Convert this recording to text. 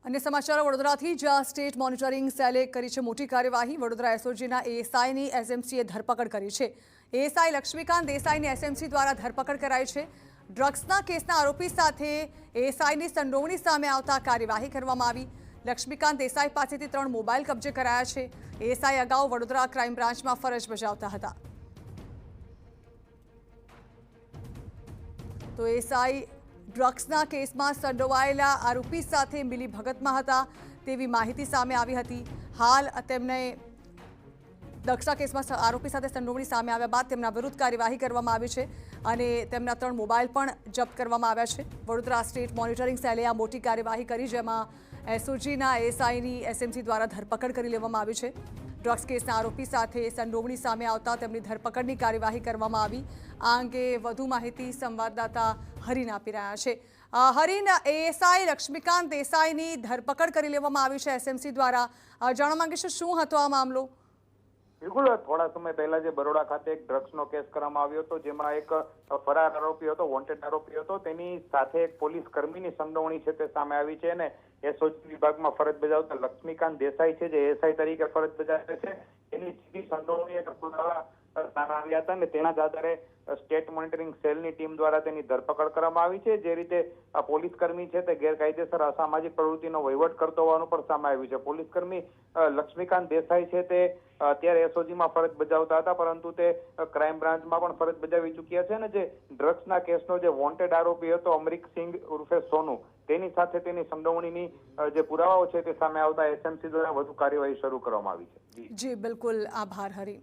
अन्य समाचार वडोदराથી જ્યાં સ્ટેટ મોનિટરિંગ સેલે કરી છે મોટી કાર્યવાહી। વડોદરા એસઓજીના એએસઆઈની એસએમસીએ ધરપકડ કરી છે। એએસઆઈ લક્ષ્મીકાંત દેસાઈની એસએમસી દ્વારા ધરપકડ કરાઈ છે। ડ્રગ્સના કેસના આરોપી સાથે એએસઆઈની સંડોવણી સામે આવતા કાર્યવાહી કરવામાં આવી। લક્ષ્મીકાંત દેસાઈ પાસેથી 3 મોબાઈલ કબજે કરાયા છે। એએસઆઈ અગાઉ વડોદરા ક્રાઇમ બ્રાન્ચમાં ફરજ બજાવતા હતા। તો એએસઆઈ ડ્રગ્સના કેસમાં સંડોવાયેલા આરોપી સાથે મિલીભગતમાં હતા તેવી માહિતી સામે આવી હતી। હાલ તેમને ડ્રગ્સના કેસમાં આરોપી સાથે સંડોવણી સામે આવ્યા બાદ તેમના વિરુદ્ધ કાર્યવાહી કરવામાં આવી છે અને તેમના 3 મોબાઈલ પણ જપ્ત કરવામાં આવ્યા છે। વડોદરા સ્ટેટ મોનિટરિંગ સેલે આ મોટી કાર્યવાહી કરી, જેમાં એસઓજીના એએસઆઈની એસએમસી દ્વારા ધરપકડ કરી લેવામાં આવી છે। ડ્રગ્સ કેસના આરોપી સાથે સંડોવણી સામે આવતા તેમની ધરપકડની કાર્યવાહી કરવામાં આવી। આ અંગે વધુ માહિતી સંવાદદાતા હરીન આપી રહ્યા છે। હરીન, એએસઆઈ લક્ષ્મીકાંત દેસાઈની ધરપકડ કરી લેવામાં આવી છે એસએમસી દ્વારા। જાણવા માંગીશું શું હતો આ મામલો? બિલકુલ, થોડા સમય પહેલા જે બરોડા ખાતે એક ડ્રગ્સનો કેસ કરવામાં આવ્યો હતો, જેમાં એક ફરાર આરોપી હતો, વોન્ટેડ આરોપી હતો, તેની સાથે એક પોલીસ કર્મીની સંડોવણી છે તે સામે આવી છે અને એસઓજી વિભાગમાં ફરજ બજાવતા લક્ષ્મીકાંત દેસાઈ છે, જે એએસઆઈ તરીકે ફરજ બજાવે છે, એની સીધી સંડોવણી પુરાવા સામે આવ્યા હતા અને તેના જ આધારે સ્ટેટ મોનિટરિંગ સેલની ટીમ દ્વારા તેની ધરપકડ કરવામાં આવી છે। જે રીતે આ પોલીસ કર્મી છે તે ગેરકાયદેસર અસામાજિક પ્રવૃત્તિનો વહીવટ કરતો હોવાનું પણ સામે આવ્યું છે। પોલીસ કર્મી લક્ષ્મીકાંત દેસાઈ છે તે અત્યારે એસઓજીમાં ફરજ બજાવતા હતા, પરંતુ તે ક્રાઇમ બ્રાન્ચમાં પણ ફરજ બજાવી ચૂક્યા છે અને જે ડ્રગ્સના કેસનો જે વોન્ટેડ આરોપી હતો અમરીક સિંઘ ઉર્ફે સોનુ, તેની સાથે તેની સંડોવણીની જે પુરાવાઓ છે તે સામે આવતા એસએમસી દ્વારા વધુ કાર્યવાહી શરૂ કરવામાં આવી છે। જી બિલકુલ, આભાર હરી।